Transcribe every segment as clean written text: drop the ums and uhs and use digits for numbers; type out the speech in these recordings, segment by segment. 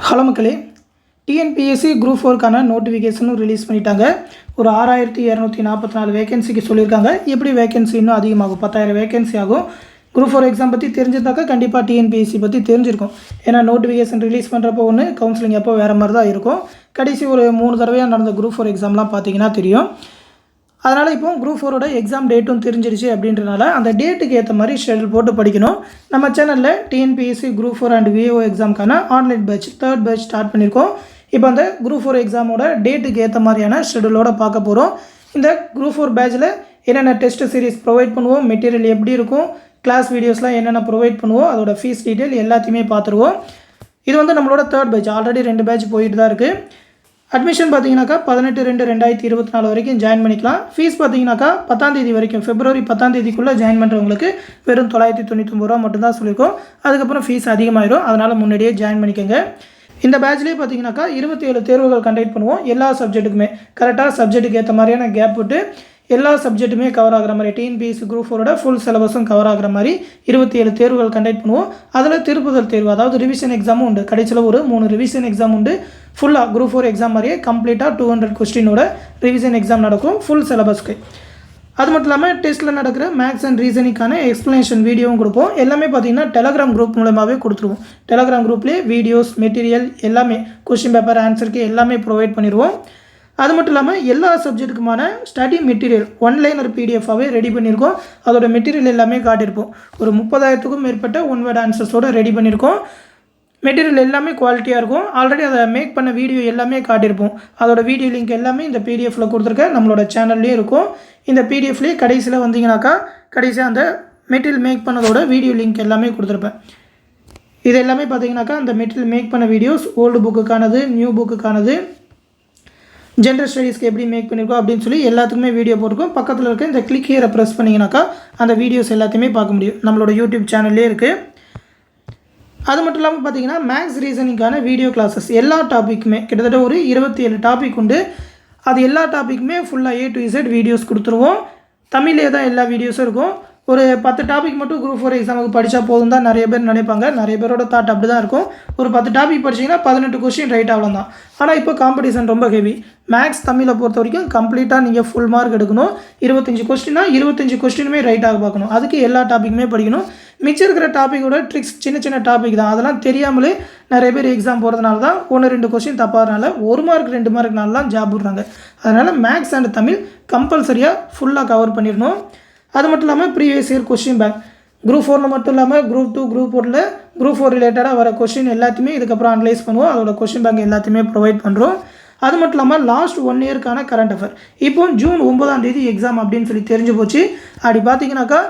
Hello மக்களே, TNPSC group 4க்கான நோட்டிஃபிகேஷனும் release பண்ணிட்டாங்க. ஒரு 6244 வேகன்சிக்கு சொல்லியிருக்காங்க. எப்படி வேகன்சி இன்னும் அதிகமாகும், 10,000 வேகன்சி ஆகும். குரூப் 4 எக்ஸாம் பற்றி தெரிஞ்சிருந்தாக்கா கண்டிப்பாக டிஎன்பிஎஸ்சி பற்றி தெரிஞ்சிருக்கும். ஏன்னா நோட்டிஃபிகேஷன் ரிலீஸ் பண்ணுறப்போ ஒன்று, கவுன்சிலிங் அப்போ வேறு மாதிரி தான் இருக்கும். கடைசி ஒரு 3 தடவையாக நடந்த குரூப் 4 எக்ஸாம்லாம் பார்த்தீங்கன்னா தெரியும். அதனால் இப்போ குரூப் 4ஓட எக்ஸாம் டேட்டும் தெரிஞ்சிருச்சு. அப்படின்றனால அந்த டேட்டுக்கு ஏற்ற மாதிரி ஷெடியூல் போட்டு படிக்கணும். நம்ம சேனலில் டிஎன்பிஎஸ்சி குரூப் 4 அண்ட் விஓ எக்ஸாமுக்கான online batch 3rd batch start பண்ணியிருக்கோம். இப்போ அந்த குரூப் 4 எக்ஸாமோட டேட்டுக்கு ஏற்ற மாதிரியான ஷெடியூலோட பார்க்க போகிறோம். இந்த குரூப் 4 பேட்சில் என்னென்ன டெஸ்ட் சீரிஸ் ப்ரொவைட் பண்ணுவோம், மெட்டீரியல் எப்படி இருக்கும், கிளாஸ் வீடியோஸ்லாம் என்னென்ன ப்ரொவைட் பண்ணுவோம், அதோட ஃபீஸ் டீட்டெயில் எல்லாத்தையுமே பார்த்துருவோம். இது வந்து நம்மளோட 3rd பேட்ச். ஆல்ரெடி 2 பேட்ச் போயிட்டு தான் இருக்குது. அட்மிஷன் பார்த்தீங்கன்னாக்கா 18/2/2024 வரைக்கும் ஜாயின் பண்ணிக்கலாம். ஃபீஸ் பார்த்தீங்கன்னாக்கா 10ஆம் தேதி வரைக்கும், பிப்ரவரி 10ஆம் தேதிக்குள்ளே ஜாயின் பண்ணுறவங்களுக்கு வெறும் 999 ரூபா மட்டும்தான் சொல்லியிருக்கோம். அதுக்கப்புறம் ஃபீஸ் அதிகமாகிடும். அதனால் முன்னாடியே ஜாயின் பண்ணிக்கோங்க. இந்த பேட்ச்லேயே பார்த்தீங்கன்னாக்கா 27 தேர்வுகள் கண்டக்ட் பண்ணுவோம். எல்லா சப்ஜெக்ட்டுக்குமே கரெக்டாக சப்ஜெக்ட்டுக்கு ஏற்ற மாதிரியான கேப் விட்டு எல்லா சப்ஜெக்ட்டுமே கவர் ஆகிற மாதிரி, டிஎன்பிஎஸ்சி குரூப் 4ஓட ஃபுல் சிலபஸும் கவர் ஆகிற மாதிரி 27 தேர்வுகள் கண்டக்ட் பண்ணுவோம். அதில் திருப்புதல் தேர்வு, அதாவது ரிவிஷன் எக்ஸாமும் உண்டு. கடைசியில் ஒரு 3 ரிவிஷன் எக்ஸாம் உண்டு. ஃபுல்லாக குரூப் 4 எக்ஸாம் மாதிரியே கம்ப்ளீட்டாக 200 கொஸ்டினோட ரிவிஷன் எக்ஸாம் நடக்கும் ஃபுல் சிலபஸ்க்கு. அது மட்டும் இல்லாமல் டெஸ்ட்டில் நடக்கிற மேக்ஸ் அண்ட் ரீசனிங்கான எக்ஸ்ப்ளனேஷன் வீடியோவும் கொடுப்போம். எல்லாமே பார்த்தீங்கன்னா டெலகிராம் குரூப் மூலமாகவே கொடுத்துருவோம். டெலகிராம் குரூப்லேயே வீடியோஸ், மெட்டீரியல் எல்லாமே, கொஸ்டின் பேப்பர், ஆன்சருக்கு எல்லாமே ப்ரொவைட் பண்ணிடுவோம். அது மட்டும் இல்லாமல் எல்லா சப்ஜெக்ட்டுக்குமான ஸ்டடி மெட்டீரியல் ஒன்லைனர் பிடிஎஃபாகவே ரெடி பண்ணியிருக்கோம். அதோட மெட்டீரியல் எல்லாமே காட்டியிருப்போம். ஒரு 30,000க்கும் மேற்பட்ட ஒன் வேர்ட் ஆன்சர்ஸோடு ரெடி பண்ணியிருக்கோம். மெட்டீரியல் எல்லாமே குவாலிட்டியாக இருக்கும். ஆல்ரெடி அதை மேக் பண்ண வீடியோ எல்லாமே காட்டியிருப்போம். அதோட வீடியோ லிங்க் எல்லாமே இந்த பிடிஎஃப்பில் கொடுத்துருக்க நம்மளோட சேனல்லேயும் இருக்கும். இந்த பிடிஎஃப்லேயே கடைசியில் வந்தீங்கன்னாக்கா கடைசியாக அந்த மெட்டீரியல் மேக் பண்ணதோட வீடியோ லிங்க் எல்லாமே கொடுத்துருப்பேன். இது எல்லாமே பார்த்தீங்கன்னாக்கா அந்த மெட்டீரியல் மேக் பண்ண வீடியோஸ், ஓல்டு புக்குக்கானது, நியூ புக்குக்கானது, ஜென்ரல் ஸ்டடீஸ்க்கு எப்படி மேக் பண்ணியிருக்கோம் அப்படின்னு சொல்லி எல்லாத்துக்குமே வீடியோ போட்டிருக்கோம். பக்கத்தில் இருக்க இந்த கிளிக் ஹியரை ப்ரெஸ் பண்ணிங்கனாக்கா அந்த வீடியோஸ் எல்லாத்தையுமே பார்க்க முடியும். நம்மளோட யூடியூப் சேனல்லே இருக்குது. அது மட்டும் இல்லாமல் பார்த்தீங்கன்னா மேக்ஸ் ரீசனிங்கான வீடியோ கிளாஸஸ் எல்லா டாப்பிக்குமே கிட்டத்தட்ட ஒரு 27 டாபிக் உண்டு. அது எல்லா டாப்பிக்குமே ஃபுல்லாக A to Z வீடியோஸ் கொடுத்துருவோம். தமிழ்லேயே தான் எல்லா வீடியோஸும் இருக்கும். ஒரு 10 டாபிக் மட்டும் குரூப் 4 எக்ஸாமுக்கு படித்தா போதும் தான் நிறைய பேர் நினைப்பாங்க. நிறைய பேரோட தாட் அப்படி தான் இருக்கும். ஒரு 10 டாபிக் படிச்சிங்கன்னா 18 கொஸ்டின் ரைட் ஆகலாம் தான். ஆனால் இப்போ காம்படிஷன் ரொம்ப ஹெவி. மேக்ஸ் தமிழை பொறுத்த வரைக்கும் கம்ப்ளீட்டாக நீங்கள் ஃபுல் மார்க் எடுக்கணும். 25 கொஸ்டின்னா 25 கொஸ்டினுமே ரைட் ஆக பார்க்கணும். அதுக்கு எல்லா டாப்பிக்குமே படிக்கணும். மிச்சம் இருக்கிற டாப்பிக்கோட ட்ரிக்ஸ் சின்ன சின்ன டாபிக் தான். அதெல்லாம் தெரியாமலே நிறைய பேர் எக்ஸாம் போகிறதுனால தான் 1-2 கொஸ்டின் தப்பாகிறனால 1 மார்க் 2 மார்க்னால தான் ஜாப் விடுறாங்க. அதனால் மேக்ஸ் அண்ட் தமிழ் கம்பல்சரியாக ஃபுல்லாக கவர் பண்ணிடணும். அது மட்டும் இல்லாமல் previous year question bank group 4 மட்டும் இல்லாமல் குரூப் 2, குரூப் 4ல் குரூப் 4 ரிலேட்டடாக வர கொஸ்டின் எல்லாத்தையுமே இதுக்கப்புறம் அனலைஸ் பண்ணுவோம். அதோட கொஸ்டின் பேங்க் எல்லாத்தையுமே ப்ரொவைட் பண்ணுறோம். அது மட்டும் இல்லாமல் லாஸ்ட் 1 இயர்க்கான கரண்ட் அஃபேர் இப்போ ஜூன் 9ஆம் தேதி எக்ஸாம் அப்படின்னு சொல்லி தெரிஞ்சு போச்சு. அப்படி பார்த்தீங்கன்னாக்கா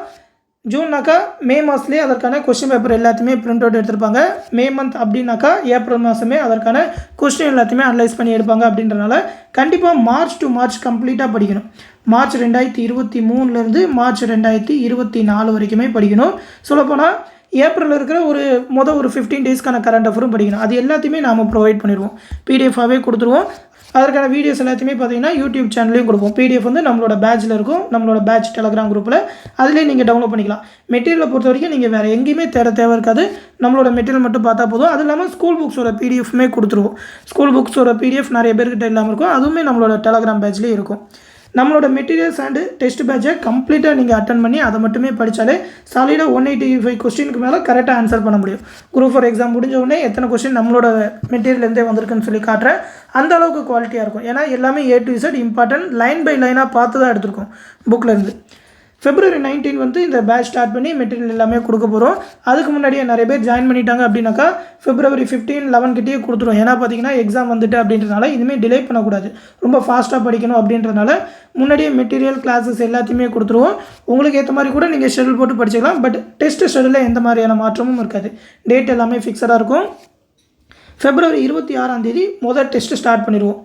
ஜூன்னாக்கா மே மாதத்துலேயே அதற்கான கொஸ்டின் பேப்பர் எல்லாத்தையுமே பிரிண்ட் அவுட் எடுத்திருப்பாங்க. மே மந்த் அப்படின்னாக்கா ஏப்ரல் மாதமே அதற்கான கொஸ்டின் எல்லாத்தையுமே அனலைஸ் பண்ணி எடுப்பாங்க. அப்படின்றனால கண்டிப்பாக மார்ச் டு மார்ச் கம்ப்ளீட்டாக படிக்கணும். மார்ச் 2023 மார்ச் 2024 வரைக்குமே படிக்கணும். சொல்லப்போனால் ஏப்ரலில் இருக்கிற ஒரு 15 டேஸ்க்கான கரண்ட் அஃபரும் படிக்கணும். அது எல்லாத்தையுமே நாம் ப்ரொவைட் பண்ணிடுவோம். பிடிஎஃபாகவே கொடுத்துருவோம். அதற்கான வீடியோஸ் எல்லாத்தையுமே பார்த்தீங்கன்னா யூடியூப் சேனல்லையும் கொடுப்போம். பிடிஎஃப் வந்து நம்மளோட பேட்சில் இருக்கும். நம்மளோட பேட்ச் டெலகிராம் குரூப்பில் அதிலே நீங்கள் டவுன்லோட் பண்ணிக்கலாம். மெட்டீரியலை பொறுத்த வரைக்கும் நீங்கள் வேறு எங்கேயுமே தேவை இருக்காது. நம்மளோட மெட்டீரியல் மட்டும் பார்த்தா போதும். அது இல்லாமல் ஸ்கூல் புக்ஸோட பிடிஎஃப்மே கொடுத்துருவோம். ஸ்கூல் புக்ஸோட பிடிஎஃப் நிறைய பேர்கிட்ட இல்லாமல் இருக்கும். அதுவுமே நம்மளோட டெலகிராம் பேட்ச்லேயே இருக்கும். நம்மளோட மெட்டீரியல்ஸ் அண்டு டெஸ்ட் பேட்சை கம்ப்ளீட்டாக நீங்கள் அட்டன் பண்ணி அதை மட்டுமே படித்தாலே சாலிடாக 185 கொஸ்டினுக்கு மேலே கரெக்டாக ஆன்சர் பண்ண முடியும். குரூப் 4 எக்ஸாம் முடிஞ்ச உடனே எத்தனை கொஸ்டின் நம்மளோட மெட்டீரியல்லேருந்தே வந்திருக்குன்னு சொல்லி காட்டுறேன். அந்த அளவுக்கு குவாலிட்டியாக இருக்கும். ஏன்னா எல்லாமே A to Z important line by லைனாக பார்த்து தான் எடுத்திருக்கோம் புக்கிலேருந்து. February 19 வந்து இந்த பேட்ச் ஸ்டார்ட் பண்ணி மெட்டீரியல் எல்லாமே கொடுக்க போகிறோம். அதுக்கு முன்னாடியே நிறைய பேர் ஜாயின் பண்ணிட்டாங்க. அப்படின்னாக்கா February 15, 11 கிட்டேயே கொடுத்துருவோம். ஏன்னா பார்த்தீங்கன்னா எக்ஸாம் வந்துட்டு அப்படின்றனால இனிமேல் டிலே பண்ணக்கூடாது. ரொம்ப ஃபாஸ்ட்டாக படிக்கணும் அப்படின்றனால முன்னாடியே மெட்டீரியல் கிளாஸஸ் எல்லாத்தையுமே கொடுத்துருவோம். உங்களுக்கு ஏற்ற மாதிரி கூட நீங்கள் ஷெடியூல் போட்டு படிச்சுக்கலாம். பட் டெஸ்ட் ஷெடியூலில் எந்த மாதிரியான மாற்றமும் இருக்காது. டேட் எல்லாமே ஃபிக்ஸடாக இருக்கும். February 26ஆம் தேதி முதல் டெஸ்ட்டு ஸ்டார்ட் பண்ணிடுவோம்.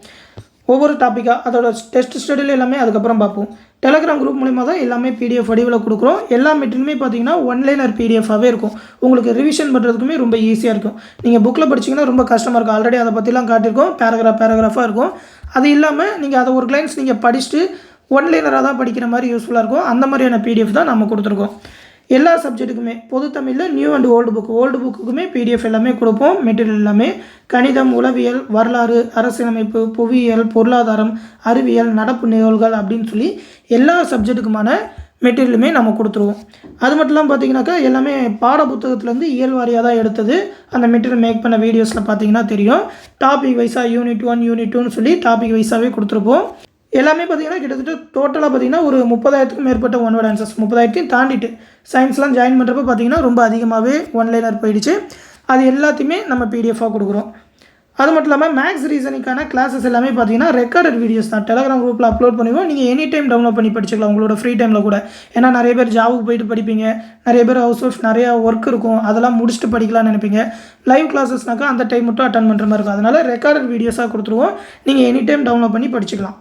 ஒவ்வொரு டாப்பிக்காக அதோட டெஸ்ட் ஸ்டடியில் எல்லாமே அதுக்கப்புறம் பார்ப்போம். டெலகிராம் குரூப் மூலிமா தான் எல்லாமே பிடிஎஃப் வடிவில் கொடுக்குறோம். எல்லா மெட்டீரியலுமே பார்த்தீங்கன்னா ஒன்லைனர் பிடிஎஃபாகவே இருக்கும். உங்களுக்கு ரிவிஷன் பண்ணுறதுக்குமே ரொம்ப ஈஸியாக இருக்கும். நீங்கள் புக்கில் படிச்சிங்கன்னா ரொம்ப கஷ்டமாக இருக்கும். ஆல்ரெடி அதை பற்றிலாம் காட்டியிருக்கோம். பேராகிராஃபாக இருக்கும். அது இல்லாமல் நீங்கள் அதை ஒரு கிளைன்ஸ் நீங்கள் படிச்சுட்டு ஒன்லைனராக தான் படிக்கிற மாதிரி யூஸ்ஃபுல்லாக இருக்கும். அந்த மாதிரியான பிடிஎஃப் தான் நம்ம கொடுத்துருக்கோம். எல்லா சப்ஜெக்ட்டுக்குமே பொது தமிழில் நியூ அண்ட் ஓல்டு புக்குக்குமே பிடிஎஃப் எல்லாமே கொடுப்போம். மெட்டீரியல் எல்லாமே கணிதம், உளவியல், வரலாறு, அரசியலமைப்பு, புவியியல், பொருளாதாரம், அறிவியல், நடப்பு நிகழ்வுகள் அப்படின்னு சொல்லி எல்லா சப்ஜெக்ட்டுக்குமான மெட்டீரியலுமே நம்ம கொடுத்துருவோம். அது மட்டும் இல்லாமல் பார்த்தீங்கன்னாக்கா எல்லாமே பாட புத்தகத்துலேருந்து இயல் வாரியாக தான் எடுத்தது. அந்த மெட்டீரியல் மேக் பண்ண வீடியோஸில் பார்த்தீங்கன்னா தெரியும். டாபிக் வைஸாக யூனிட் 1 யூனிட் 2ன்னு சொல்லி டாபிக் வைஸாகவே கொடுத்துருப்போம். எல்லாமே பார்த்திங்கன்னா கிட்டத்தட்ட டோட்டலாக பார்த்திங்கன்னா ஒரு 30,000க்கும் மேற்பட்ட ஒன் வேர்ட் ஆன்சர்ஸ் 30,000த்தையும் தாண்டிட்டு சயின்ஸ்லாம் ஜாயின் பண்ணுறப்ப பார்த்திங்கன்னா ரொம்ப அதிகமாகவே ஒன்லைனர் போயிடுச்சு. அது எல்லாத்தையுமே நம்ம பிடிஎஃபாக கொடுக்குறோம். அது மட்டும் இல்லாமல் மேக்ஸ் ரீசனிங்கான கிளாஸஸ் எல்லாமே பார்த்தீங்கன்னா ரெக்கார்டட் வீடியோஸ் தான் டெலகிராம் குரூப்பில் அப்லோட் பண்ணுவோம். நீங்கள் எனி டைம் டவுன்லோட் பண்ணி படிச்சுக்கலாம் உங்களோட ஃப்ரீ டைமில் கூட. ஏன்னா நிறைய பேர் ஜாபுக்கு போயிட்டு படிப்பீங்க, நிறைய பேர் ஹவுஸ் ஒய்ஃப் நிறையா ஒர்க் இருக்கும், அதெல்லாம் முடிச்சுட்டு படிக்கலாம்னு நினைப்பீங்க. லைவ் கிளாஸஸ்னாக்கா அந்த டைம் மட்டும் அட்டன் பண்ணுற மாதிரி இருக்கும். அதனால் ரெக்கார்டட் வீடியோஸாக கொடுத்துருவோம். நீங்கள் எனி டைம் டவுன்லோட் பண்ணி படிச்சுக்கலாம்.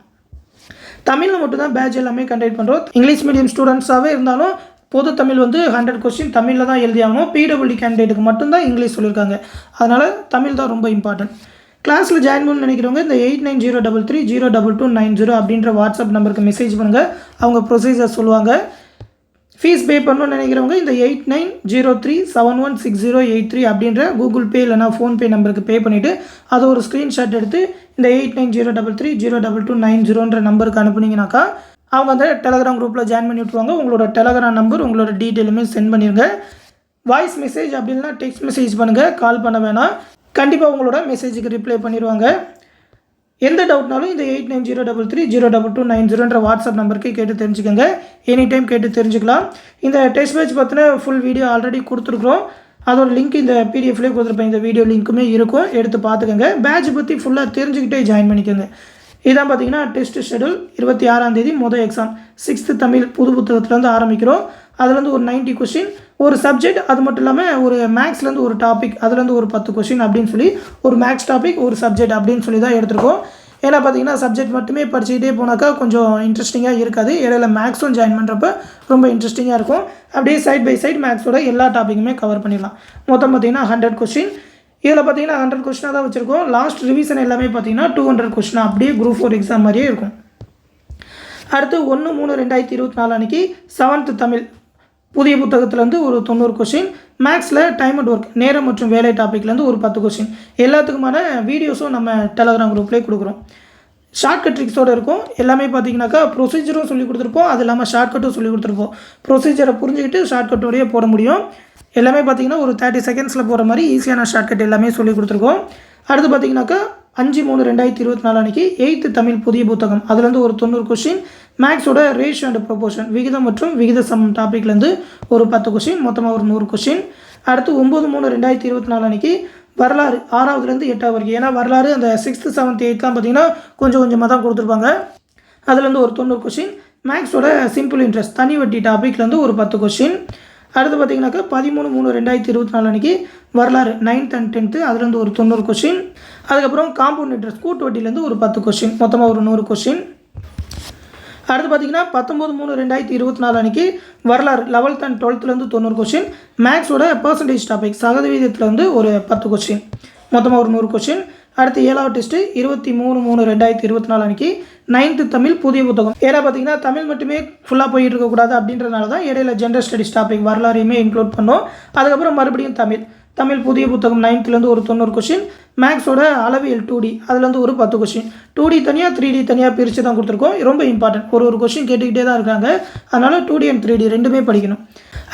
தமிழில் மட்டும் தான் பேட்ச் எல்லாமே கண்டக்ட் பண்ணுறோம். இங்கிலீஷ் மீடியம் ஸ்டூடெண்ட்ஸாகவே இருந்தாலும் பொது தமிழ் வந்து 100 கொஸ்டின் தமிழில் தான் எழுதியாகணும். பிடபிள்யூடி கேண்டிடேட்டுக்கு மட்டும்தான் இங்கிலீஷ் சொல்லியிருக்காங்க. அதனால் தமிழ் தான் ரொம்ப இம்பார்ட்டன்ட். கிளாஸில் ஜாயின் பண்ணணும்னு நினைக்கிறவங்க இந்த 8903302290 அப்படின்ற வாட்ஸ்அப் நம்பருக்கு மெசேஜ் பண்ணுங்கள். அவங்க ப்ரொசீஜர் சொல்லுவாங்க. ஃபீஸ் பே பண்ணணும்னு நினைக்கிறவங்க இந்த 8903716083 அப்படின்ற கூகுள் பே இல்லைனா ஃபோன்பே நம்பருக்கு பே பண்ணிவிட்டு அதை ஒரு ஸ்க்ரீன்ஷாட் எடுத்து இந்த 8903302290 நம்பருக்கு அனுப்புனீங்கனாக்கா அவங்க அந்த டெலகிராம் குரூப்பில் ஜாயின் பண்ணி விட்ருவாங்க. உங்களோட டெலகிராம் நம்பர் உங்களோட டீட்டெயிலுமே சென்ட் பண்ணிடுங்க. வாய்ஸ் மெசேஜ் அப்படின்னா டெக்ஸ்ட் மெசேஜ் பண்ணுங்கள், கால் பண்ண வேணாம். கண்டிப்பாக உங்களோட மெசேஜுக்கு ரிப்ளை பண்ணிடுவாங்க. எந்த டவுட்னாலும் இந்த 8903302290 வாட்ஸ்அப் நம்பருக்கு கேட்டு தெரிஞ்சுக்கோங்க. எனி டைம் கேட்டு தெரிஞ்சுக்கலாம். இந்த டெஸ்ட் பேட்ச் பற்றின ஃபுல் வீடியோ ஆல்ரெடி கொடுத்துருக்குறோம். அதோட லிங்க் இந்த பிடிஎஃப்லேயே கொடுத்துருப்பேன். இந்த வீடியோ லிங்க்குமே இருக்கும், எடுத்து பார்த்துக்கோங்க. பேட்ச் பற்றி ஃபுல்லாக தெரிஞ்சுக்கிட்டே ஜாயின் பண்ணிக்கோங்க. இதான் பார்த்தீங்கன்னா டெஸ்ட் ஷெடியூல். 26ஆம் தேதி மொதல் எக்ஸாம் 6th தமிழ் புது புத்தகத்துலேருந்து ஆரம்பிக்கிறோம். அதுலேருந்து ஒரு 90 கொஸ்டின் ஒரு சப்ஜெக்ட். அது மட்டும் இல்லாமல் ஒரு மேக்ஸ்லேருந்து ஒரு டாபிக், அதுலேருந்து ஒரு 10 கொஸ்டின் அப்படின்னு சொல்லி ஒரு மேக்ஸ் டாபிக் ஒரு சப்ஜெக்ட் அப்படின்னு சொல்லி தான் எடுத்துருக்கோம். ஏன்னா பார்த்தீங்கன்னா சப்ஜெக்ட் மட்டுமே படிச்சுக்கிட்டே போனாக்கா கொஞ்சம் இன்ட்ரெஸ்டிங்காக இருக்காது. இடையில மேக்ஸும் ஜாயின் பண்ணுறப்ப ரொம்ப இன்ட்ரெஸ்டிங்காக இருக்கும். அப்படியே சைட் பை சைட் மேக்ஸோட எல்லா டாப்பிக்குமே கவர் பண்ணிடலாம். மொத்தம் பார்த்தீங்கன்னா 100 கொஸ்டின். இதில் பார்த்தீங்கன்னா 100 கொஸ்டினாக தான் வச்சுருக்கோம். லாஸ்ட் ரிவிஷன் எல்லாமே பார்த்தீங்கன்னா 200 கொஸ்டின் அப்படியே குரூப் 4 எக்ஸாம் மாதிரியே இருக்கும். அடுத்து 1/3/2024 அன்றைக்கி 7th தமிழ் புதிய புத்தகத்துலேருந்து ஒரு 90 கொஸ்டின். மேக்ஸில் டைம் அண்ட் ஒர்க் நேரம் மற்றும் வேலை டாப்பிக்லேருந்து ஒரு 10 கொஸ்டின். எல்லாத்துக்குமான வீடியோஸும் நம்ம டெலகிராம் குரூப்லேயே கொடுக்குறோம். ஷார்ட்கட் ட்ரிக்ஸோடு இருக்கும். எல்லாமே பார்த்தீங்கன்னாக்கா ப்ரொசீஜரும் சொல்லி கொடுத்துருப்போம். அது இல்லாமல் ஷார்ட்கட்டும் சொல்லி கொடுத்துருப்போம். ப்ரொசீஜரை புரிஞ்சுக்கிட்டு ஷார்ட்கட்டோடையே போட முடியும். எல்லாமே பார்த்தீங்கன்னா ஒரு 30 செகண்ட்ஸில் போகிற மாதிரி ஈஸியான ஷார்ட்கட் எல்லாமே சொல்லி கொடுத்துருக்கோம். அடுத்து பார்த்தீங்கன்னாக்கா 5/3/2024 அன்றைக்கி 8th தமிழ் புதிய புத்தகம் அதுலேருந்து ஒரு 90 கொஸ்டின். மேக்ஸோட ரேஷியோ அண்ட் ப்ரொபோர்ஷன் விகிதம் மற்றும் விகித சம் டாப்பிக்லேருந்து ஒரு 10 கொஸ்டின், மொத்தமாக ஒரு 100 கொஸ்டின். அடுத்து 9/3/2024 அன்றைக்கி வரலாறு 6வதுலேருந்து 8வது வரைக்கும். ஏன்னா வரலாறு அந்த 6th 7th 8thலாம் பார்த்தீங்கன்னா கொஞ்சம் கொஞ்சமாக தான் கொடுத்துருப்பாங்க. அதுலேருந்து ஒரு 90 கொஸ்டின். மேக்ஸோட சிம்பிள் இன்ட்ரெஸ்ட் தனி வட்டி டாப்பிக்லேருந்து ஒரு 10 கொஸ்டின். அடுத்து பார்த்தீங்கன்னாக்கா 13/3/2024 அன்றைக்கி வரலாறு 9th and 10th அதுலேருந்து ஒரு 90 கொஸ்டின். அதுக்கப்புறம் காம்பவுண்ட் இன்ட்ரெஸ்ட் கூட்டு வட்டிலேருந்து ஒரு 10 கொஸ்டின், மொத்தமாக ஒரு 100 கொஸ்டின். அடுத்து பார்த்தீங்கன்னா 19/3/2024 அன்றைக்கி வரலாறு 11th and 12thலேருந்து 90 கொஸ்டின். மேக்ஸோட பர்சன்டேஜ் டாபிக் சதவீதத்துலேருந்து ஒரு 10 கொஸ்டின், மொத்தமாக ஒரு 100 கொஸ்டின். அடுத்து 7வது டெஸ்ட்டு 23/3/2024 அன்றைக்கி 9th தமிழ் புதிய புத்தகம். ஏன்னா பார்த்தீங்கன்னா தமிழ் மட்டுமே ஃபுல்லாக போயிட்டு இருக்கக்கூடாது அப்படின்றதுனால தான் இடையில ஜென்ரல் ஸ்டடிஸ் டாபிக் வரலாறையுமே இன்க்ளூட் பண்ணோம். அதுக்கப்புறம் மறுபடியும் தமிழ் புதிய புத்தகம் 9thலேருந்து ஒரு 90 கொஸ்டின். மேக்ஸோட அளவியல் 2D அதுலேருந்து ஒரு 10 கொஸ்டின். 2D தனியாக 3D தனியாக பிரித்து தான் கொடுத்துருக்கோம். ரொம்ப இம்பார்ட்டன்ட். ஒரு கொஸ்டின் கேட்டுக்கிட்டே தான் இருக்காங்க. அதனால் 2D and 3D ரெண்டுமே படிக்கணும்.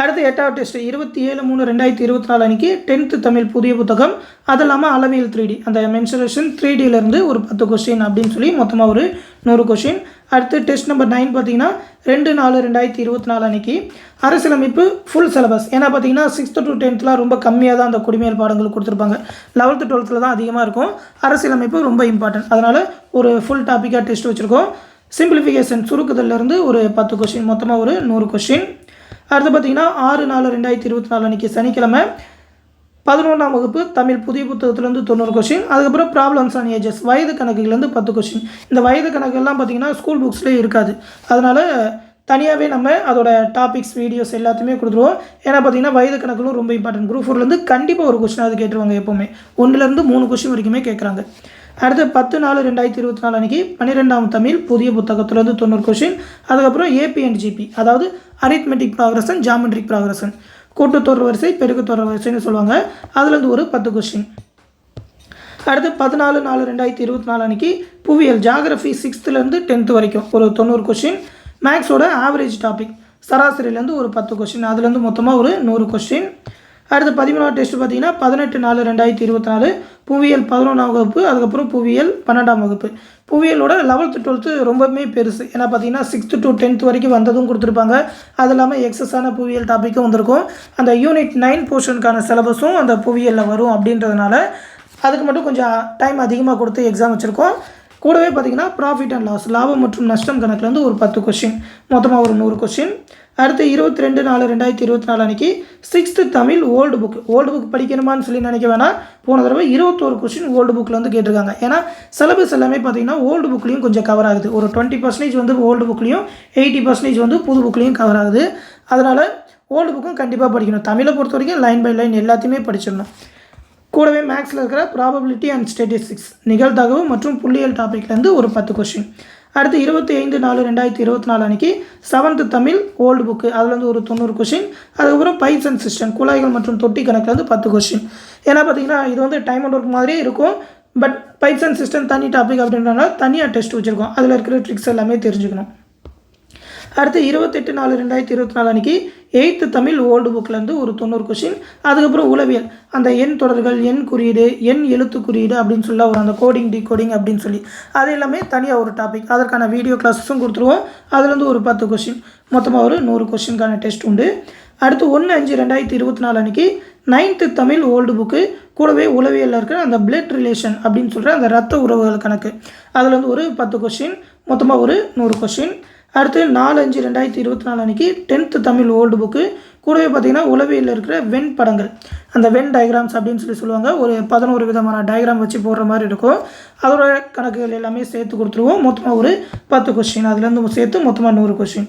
அடுத்து 8வது டெஸ்ட்டு 27/3/2024 அன்றைக்கி 10th தமிழ் புதிய புத்தகம். அது இல்லாமல் அளவியல் 3D அந்த மென்சுரேஷன் 3Dலேருந்து ஒரு 10 கொஸ்டின் அப்படின்னு சொல்லி மொத்தமாக ஒரு 100 கொஸ்டின். அடுத்து டெஸ்ட் நம்பர் 9 பார்த்தீங்கன்னா 2/4/2024 அன்றைக்கி அரசியலமைப்பு ஃபுல் சிலபஸ். ஏன்னா பார்த்தீங்கன்னா 6th to 10thலாம் ரொம்ப கம்மியாக தான் அந்த குடிமையல் பாடங்கள் கொடுத்துருப்பாங்க. 11th 12th தான் அதிகமாக இருக்கும். அரசியலமைப்பு ரொம்ப இம்பார்ட்டன்ட். அதனால் ஒரு ஃபுல் டாப்பிக்காக டெஸ்ட் வச்சுருக்கோம். சிம்பிளிஃபிகேஷன் சுருக்குதல்லேருந்து ஒரு 10 கொஸ்டின், மொத்தமாக ஒரு 100 கொஸ்டின். அடுத்து பார்த்தீங்கன்னா 6/4/2024 அன்றைக்கி சனிக்கிழமை 11ஆம் வகுப்பு தமிழ் புதிய புத்தகத்துலேருந்து 90 கொஸ்டின். அதுக்கப்புறம் ப்ராப்ளம்ஸ் ஆன் ஏஜஸ் வயது கணக்குலேருந்து 10 கொஸ்டின். இந்த வயது கணக்கெல்லாம் பார்த்தீங்கன்னா ஸ்கூல் புக்ஸ்லேயே இருக்காது. அதனால் தனியாகவே நம்ம அதோட டாபிக்ஸ் வீடியோஸ் எல்லாத்தையுமே கொடுத்துருவோம். ஏன்னா பார்த்தீங்கன்னா வயது கணக்குகளும் ரொம்ப இம்பார்ட்டன்ட். குரூப் 4லேருந்து கண்டிப்பாக ஒரு கொஸ்டின் அது கேட்டுருவாங்க. எப்போவுமே 1லேருந்து 3 கொஸ்டின் வரைக்குமே கேட்குறாங்க. அடுத்து 10/4/2024 அன்றைக்கி 12ஆம் தமிழ் புதிய புத்தகத்துலேருந்து 90 கொஷின். அதுக்கப்புறம் ஏபி அண்ட் ஜிபி, அதாவது அரித்மெட்டிக் ப்ராக்ரஷன், ஜாமெட்ரிக் ப்ராக்ரஷன், கூட்டுத்தொடர் வரிசை, பெருக்குத்தொடர் வரிசைன்னு சொல்லுவாங்க. அதுலேருந்து ஒரு 10 கொஷின். அடுத்து 14/4/2024 அன்றைக்கி புவியியல் ஜாகிரஃபி 6th-லேருந்து 10th வரைக்கும் ஒரு 90 கொஷின். மேக்ஸோட ஆவரேஜ் டாபிக் சராசரியிலேருந்து ஒரு 10 கொஷின், அதுலேருந்து மொத்தமாக ஒரு 100 கொஷின். அடுத்து 13வது டெஸ்ட் பார்த்தீங்கன்னா 18/4/2024 புவியியல் 11ஆம் வகுப்பு, அதுக்கப்புறம் புவியியல் 12ஆம் வகுப்பு. புவியியலோட 11th 12th ரொம்பவுமே பெருசு. ஏன்னா பார்த்தீங்கன்னா 6th to 10th வரைக்கும் வந்ததும் கொடுத்துருப்பாங்க. அது இல்லாமல் எக்ஸஸான புவியியல் டாப்பிக்கும் வந்திருக்கும். அந்த யூனிட் 9 போர்ஷனுக்கான சிலபஸும் அந்த புவியியலில் வரும் அப்படின்றதுனால அதுக்கு மட்டும் கொஞ்சம் டைம் அதிகமாக கொடுத்து எக்ஸாம் வச்சுருக்கோம். கூடவே பார்த்திங்கன்னா ப்ராஃபிட் அண்ட் லாஸ், லாபம் மற்றும் நஷ்டம் கணக்குலேருந்து ஒரு 10 கொஷின், மொத்தமாக ஒரு 100 கொஷின். அடுத்து 22/4/2024 அன்றைக்கி 6th தமிழ் ஓல்டு புக் படிக்கணுமான்னு சொல்லி நினைக்க வேணாம். போன தடவை 21 கொஷின் ஓல்டு புக்கில் வந்து கேட்டிருக்காங்க. ஏன்னா சிலபஸ் எல்லாமே பார்த்திங்கன்னா ஓல்டு புக்லேயும் கொஞ்சம் கவர் ஆகுது. ஒரு 20% வந்து ஓல்டு புக்லேயும் 80% வந்து புது புக்லேயும் கவர் ஆகுது. அதனால் ஓல்டு புக்கும் கண்டிப்பாக படிக்கணும். தமிழை பொறுத்த வரைக்கும் லைன் பை லைன் எல்லாத்தையுமே படிச்சிடணும். கூடவே மேக்ஸில் இருக்கிற ப்ராபபிலிட்டி அண்ட் ஸ்டேட்டிஸ்டிக்ஸ், நிகழ்தகவு மற்றும் புள்ளியியல் டாப்பிக்லேருந்து ஒரு 10 கொஷின். அடுத்து 25/4/2024 அன்றைக்கி 7th தமிழ் ஓல்டு புக்கு, அதுலேருந்து ஒரு 90 கொஷின். அதுக்கப்புறம் பைப்ஸ் அண்ட் சிஸ்டம், குழாய்கள் மற்றும் தொட்டி கணக்குலேருந்து 10 கொஷின். ஏன்னா பார்த்தீங்கன்னா இது வந்து டைம் அண்ட் ஒர்க் மாதிரியே இருக்கும். பட் பைப்ஸ் அண்ட் சிஸ்டம் தனி டாபிக் அப்படின்றனால தனியாக டெஸ்ட் வச்சுருக்கோம். அதில் இருக்கிற ட்ரிக்ஸ் எல்லாமே தெரிஞ்சுக்கணும். அடுத்து 28/4/2024 அன்றைக்கி 8th தமிழ் ஓல்டு புக்கிலேருந்து ஒரு 90 கொஷின். அதுக்கப்புறம் உளவியல், அந்த எண் தொடர்கள், எண் குறியீடு, எண் எழுத்து குறியீடு அப்படின்னு சொல்ல ஒரு அந்த கோடிங் டிகோடிங் அப்படின்னு சொல்லி அது எல்லாமே தனியாக ஒரு டாபிக். அதற்கான வீடியோ கிளாஸஸும் கொடுத்துருவோம். அதுலேருந்து ஒரு 10 கொஷின், மொத்தமாக ஒரு 100 கொஷினுக்கான டெஸ்ட் உண்டு. அடுத்து 1/5/2024 அன்றைக்கி 9th தமிழ் ஓல்டு புக்கு, கூடவே உளவியலில் இருக்கிற அந்த பிளட் ரிலேஷன் அப்படின்னு சொல்கிற அந்த ரத்த உறவுகள் கணக்கு, அதுலேருந்து ஒரு 10 கொஷின், மொத்தமாக ஒரு 100 கொஷின். அடுத்து 4/5/2024 அன்றைக்கி 10th தமிழ் ஓல்டு புக்கு, கூடவே பார்த்திங்கன்னா உளவியலில் இருக்கிற வெண் படங்கள், அந்த வென் டயக்ராம்ஸ் அப்படின்னு சொல்லி சொல்லுவாங்க. ஒரு 11 விதமான டயக்ராம் வச்சு போடுற மாதிரி இருக்கும். அதோட கணக்குகள் எல்லாமே சேர்த்து கொடுத்துருவோம். மொத்தமாக ஒரு 10 கொஷின், அதுலேருந்து சேர்த்து மொத்தமாக 100 கொஷின்.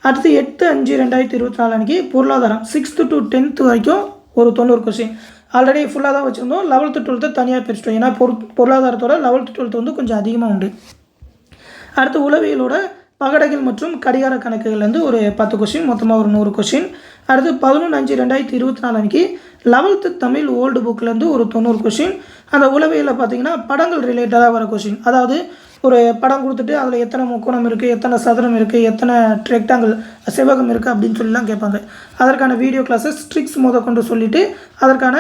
அடுத்து 8/5/2024 அன்றைக்கி பொருளாதாரம் 6th to 10th வரைக்கும் ஒரு 90 கொஷின். ஆல்ரெடி ஃபுல்லாக தான் வச்சுருந்தோம். 11th 12th தனியாக பிரிச்சிட்டோம். ஏன்னா பொருளாதாரத்தோட 11th 12th வந்து கொஞ்சம் அதிகமாக உண்டு. அடுத்து உளவியலோட பகடைகள் மற்றும் கடிகார கணக்குகள்லேருந்து ஒரு 10 கொஷின், மொத்தமாக ஒரு 100 கொஷின். அடுத்து 11/5/2024 அன்றைக்கி 11th தமிழ் ஓல்டு புக்கிலேருந்து ஒரு 90 கொஷின். அந்த உளவியலில் பார்த்திங்கன்னா படங்கள் ரிலேட்டடாக வர கொஷின், அதாவது ஒரு படம் கொடுத்துட்டு அதில் எத்தனை முக்கோணம் இருக்குது, எத்தனை சதுரம் இருக்குது, எத்தனை ரெக்டாங்கிள் செவ்வகம் இருக்குது அப்படின்னு சொல்லிலாம் கேட்பாங்க. அதற்கான வீடியோ கிளாஸஸ் ட்ரிக்ஸ் கொண்டு சொல்லிவிட்டு அதற்கான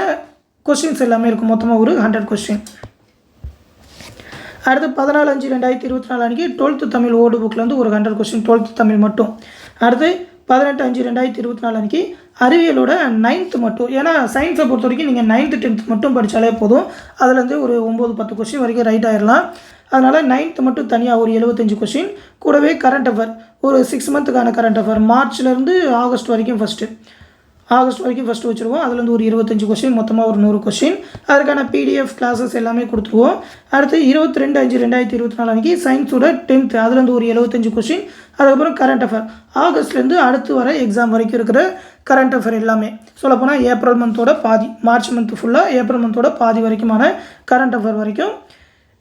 கொஷின்ஸ் எல்லாமே இருக்கும். மொத்தமாக ஒரு 100 கொஷின். அடுத்து 14/5/2024 அன்றைக்கி 12th தமிழ் ஓல்டு புக்கிலேருந்து ஒரு 100 கொஷின், 12th தமிழ் மட்டும். அடுத்து 18/5/2024 அன்றைக்கி அறிவியலோட 9th மட்டும். ஏன்னா சயின்ஸை பொறுத்த வரைக்கும் நீங்கள் 9th 10th மட்டும் படித்தாலே போதும். அதுலேருந்து ஒரு 9-10 கொஷின் வரைக்கும் ரைட் ஆகிடலாம். அதனால் 9th மட்டும் தனியாக ஒரு 75 கொஷின். கூடவே கரண்ட் அஃபேர் ஒரு 6 மந்த்துக்கான கரண்ட் அஃபேர், மார்ச்லேருந்து ஆகஸ்ட் வரைக்கும் ஃபஸ்ட்டு வச்சுருவோம். அதுலேருந்து ஒரு 25 கொஷின், மொத்தமாக ஒரு 100 கொஷின். அதற்கான பிடிஎஃப் கிளாஸஸ் எல்லாமே கொடுத்துருவோம். அடுத்து 22/5/2024 அன்றைக்கி சயின்ஸோட 10th, அதுலேருந்து ஒரு 75 கொஷின். அதுக்கப்புறம் கரண்ட் அஃபேர் ஆகஸ்ட்லேருந்து அடுத்து வர எக்ஸாம் வரைக்கும் இருக்கிற கரண்ட் அஃபேர் எல்லாமே சொல்லப்போனால் ஏப்ரல் மந்தோட பாதி, மார்ச் மந்த் ஃபுல்லாக ஏப்ரல் மந்தோட பாதி வரைக்குமான கரண்ட் அஃபேர் வரைக்கும்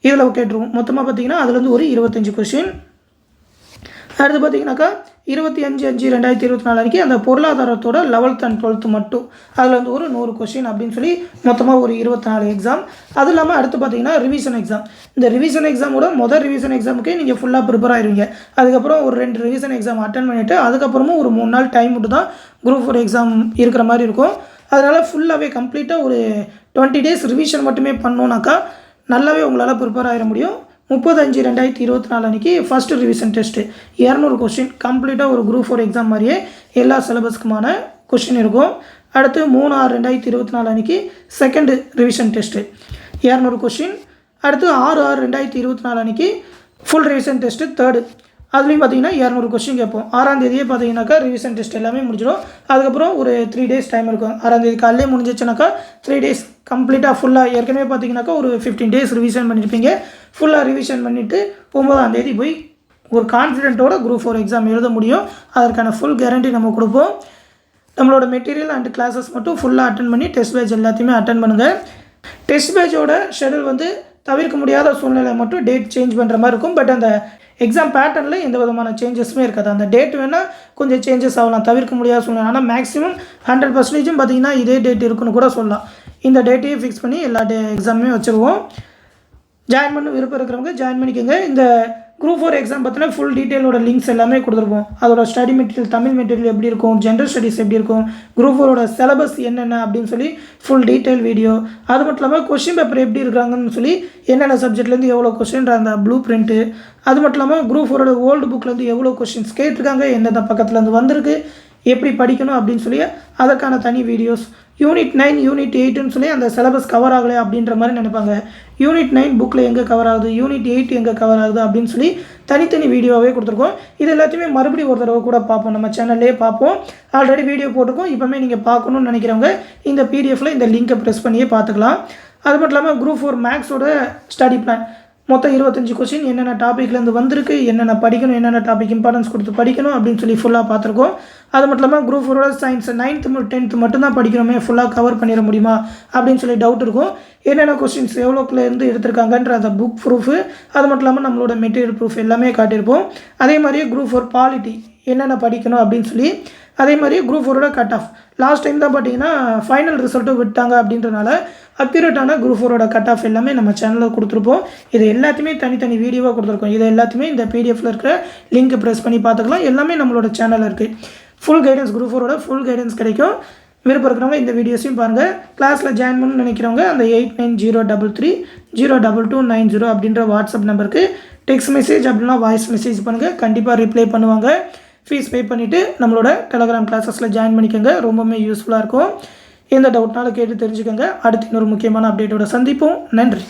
இதில் கேட்டுருவோம். மொத்தமாக பார்த்திங்கன்னா அதுலேருந்து ஒரு 25 கொஷின். அடுத்து பார்த்திங்கனாக்கா 25/5/2024 அன்றைக்கி அந்த பொருளாதாரத்தோட 11th and 12th மட்டும், அதில் வந்து ஒரு 100 கொஷின் அப்படின்னு சொல்லி மொத்தமாக ஒரு 24 எக்ஸாம். அது இல்லாமல் அடுத்து பார்த்திங்கன்னா ரிவிஷன் எக்ஸாம். இந்த ரிவிஷன் எக்ஸாமோட முதல் ரிவிஷன் எக்ஸாமுக்கே நீங்கள் ஃபுல்லாக ப்ரிப்பேர் ஆகிடுவீங்க. அதுக்கப்புறம் ஒரு 2 ரிவிஷன் எக்ஸாம் அட்டன் பண்ணிவிட்டு அதுக்கப்புறமும் ஒரு 3 நாள் டைம் மட்டும் தான் குரூப் 4 எக்ஸாம் இருக்கிற மாதிரி இருக்கும். அதனால் ஃபுல்லாகவே கம்ப்ளீட்டாக ஒரு 20 days ரிவிஷன் மட்டுமே பண்ணோன்னாக்கா நல்லாவே உங்களால் ப்ரிப்பேர் ஆகிட முடியும். 30/5/2024 அன்றைக்கி ஃபஸ்ட்டு ரிவிஷன் டெஸ்ட்டு 200 கொஷின், கம்ப்ளீட்டாக ஒரு குரூப் 4 எக்ஸாம் மாதிரியே எல்லா சிலபஸ்க்குமான கொஷின் இருக்கும். அடுத்து 3/6/2024 அன்றைக்கி செகண்டு ரிவிஷன் டெஸ்ட்டு 200 கொஷின். அடுத்து 6/6/2024 அன்றைக்கி ஃபுல் ரிவிஷன் டெஸ்ட்டு தேர்டு, அதுலேயும் பார்த்திங்கன்னா 200 கொஷின் கேட்போம். 6ஆம் தேதியே பார்த்தீங்கன்னாக்கா ரிவிஷன் டெஸ்ட் எல்லாமே முடிஞ்சிடும். அதுக்கப்புறம் ஒரு 3 days டைம் இருக்கும். 6ஆம் தேதி காலையிலே முடிஞ்சிச்சுனாக்கா 3 days கம்ப்ளீட்டாக ஃபுல்லாக ஏற்கனவே பார்த்தீங்கன்னாக்கா ஒரு 15 days ரிவிஷன் பண்ணியிருப்பீங்க. ஃபுல்லாக ரிவிஷன் பண்ணிவிட்டு 9ஆம் தேதி போய் ஒரு கான்ஃபிடென்ட்டோட குரூப் 4 எக்ஸாம் எழுத முடியும். அதற்கான ஃபுல் கேரண்டி நம்ம கொடுப்போம். நம்மளோட மெட்டீரியல் அண்ட் கிளாஸஸ் மட்டும் ஃபுல்லாக அட்டன் பண்ணி டெஸ்ட் பேட்ச் எல்லாத்தையுமே அட்டன் பண்ணுங்கள். டெஸ்ட் பேட்சோட ஷெடியூல் வந்து தவிர்க்க முடியாத சூழ்நிலை மட்டும் டேட் சேஞ்ச் பண்ணுற மாதிரி இருக்கும். பட் அந்த எக்ஸாம் பேட்டர்னில் எந்த விதமான சேஞ்சஸுமே இருக்காது. அந்த டேட் வேணால் கொஞ்சம் சேஞ்சஸ் ஆகலாம், தவிர்க்க முடியாத சூழ்நிலை. ஆனால் மேக்ஸிமம் 100% பார்த்திங்கன்னா இதே டேட் இருக்குன்னு கூட சொல்லலாம். இந்த டேட்டையே ஃபிக்ஸ் பண்ணி எல்லா எக்ஸாமுமே வச்சுருவோம். ஜாயின் பண்ண விருப்பம் இருக்கிறவங்க ஜாயின் பண்ணிக்கோங்க. இந்த குரூப் 4 எக்ஸாம் பார்த்தீங்கன்னா ஃபுல் டீட்டெயிலோட லிங்க்ஸ் எல்லாமே கொடுத்துருப்போம். அதோட ஸ்டடி மெட்டீரியல், தமிழ் மெட்டீரியல் எப்படி இருக்கும், ஜென்ரல் ஸ்டடீஸ் எப்படி இருக்கும், குரூப் 4ஓட சிலபஸ் என்னென்ன அப்படின்னு சொல்லி ஃபுல் டீட்டெயில் வீடியோ. அது மட்டும் இல்லாமல் கொஷின் பேப்பர் எப்படி இருக்காங்கன்னு சொல்லி என்னென்ன சப்ஜெக்ட்லேருந்து எவ்வளோ கொஷின்ற அந்த ப்ளூ பிரிண்ட்டு, அது மட்டும் இல்லாமல் குரூப் 4ஓட ஓல்டு புக்லேருந்து எவ்வளோ கொஷின்ஸ் கேட்டிருக்காங்க, எந்தெந்த பக்கத்துலேருந்து வந்திருக்கு, எப்படி படிக்கணும் அப்படின்னு சொல்லி அதற்கான தனி வீடியோஸ். யூனிட் 9 யூனிட் 8ன்னு சொல்லி அந்த சிலபஸ் கவர் ஆகலை அப்படின்ற மாதிரி நினைப்பாங்க. யூனிட் 9 புக்கில் எங்கே கவர் ஆகுது, யூனிட் 8 எங்கே கவர் ஆகுது அப்படின்னு சொல்லி தனித்தனி வீடியோவே கொடுத்துருக்கோம். இது எல்லாத்தையுமே மறுபடியும் ஒரு தடவை கூட பார்ப்போம், நம்ம சேனல்லே பார்ப்போம். ஆல்ரெடி வீடியோ போட்டிருக்கோம். இப்போமே நீங்கள் பார்க்கணுன்னு நினைக்கிறவங்க இந்த பிடிஎஃப்பில் இந்த லிங்கை ப்ரெஸ் பண்ணியே பார்த்துக்கலாம். அது மட்டும் இல்லாமல் குரூப் 4 மேக்ஸோட ஸ்டடி பிளான் மொத்தம் 25 கொஸ்டின் என்னென்ன டாப்பிக்லேருந்து வந்திருக்கு, என்னென்ன படிக்கணும், என்னென்ன டாபிக் இம்பார்ட்டன்ஸ் கொடுத்து படிக்கணும் அப்படின்னு சொல்லி ஃபுல்லாக பார்த்துருக்கோம். அது மட்டும் இல்லாமல் குரூப் 4ஓட சயின்ஸ் 9th 10th மட்டும்தான் படிக்கணுமே, ஃபுல்லாக கவர் பண்ணிட முடியுமா அப்படின்னு சொல்லி டவுட் இருக்கும். என்னென்ன கொஸ்டின்ஸ் எவ்வளோக்குலேருந்து எடுத்திருக்காங்கன்ற அந்த புக் ப்ரூஃபு, அது மட்டும் இல்லாமல் நம்மளோட மெட்டீரியல் ப்ரூஃப் எல்லாமே காட்டியிருப்போம். அதே மாதிரியே குரூப் 4 பாலிட்டி என்னென்ன படிக்கணும் அப்படின்னு சொல்லி, அதே மாதிரி குரூப் 4ஓட கட் ஆஃப் லாஸ்ட் டைம் தான் பார்த்தீங்கன்னா ஃபைனல் ரிசல்ட்டும் விட்டாங்க அப்படின்றனால அக்யூரேட்டான குரூப் 4ஓட கட் ஆஃப் எல்லாமே நம்ம சேனலில் கொடுத்துருப்போம். இது எல்லாத்தையுமே தனித்தனி வீடியோவாக கொடுத்துருக்கோம். இது எல்லாத்தையுமே இந்த பிடிஎஃப்பில் இருக்கிற லிங்க் ப்ரெஸ் பண்ணி பார்த்துக்கலாம். எல்லாமே நம்மளோட சேனலில் இருக்குது. ஃபுல் கைடன்ஸ், குரூப் 4ஓட ஃபுல் கைடன்ஸ் கிடைக்கும். விருப்பம் இருக்கிறவங்க இந்த வீடியோஸையும் பாருங்கள். கிளாஸில் ஜாயின் பண்ணணும்னு நினைக்கிறவங்க அந்த 8903302290 அப்படின்ற வாட்ஸ்அப் நம்பருக்கு டெக்ஸ்ட் மெசேஜ் அப்படின்னா வாய்ஸ் மெசேஜ் பண்ணுங்கள். கண்டிப்பாக ரிப்ளை பண்ணுவாங்க. ஃபீஸ் பே பண்ணிவிட்டு நம்மளோட டெலகிராம் கிளாஸஸில் ஜாயின் பண்ணிக்கோங்க. ரொம்பவுமே யூஸ்ஃபுல்லாக இருக்கும். எந்த டவுட்னாலும் கேட்டு தெரிஞ்சுக்கோங்க. அடுத்து இன்னொரு முக்கியமான அப்டேட்டோட சந்திப்போம். நன்றி.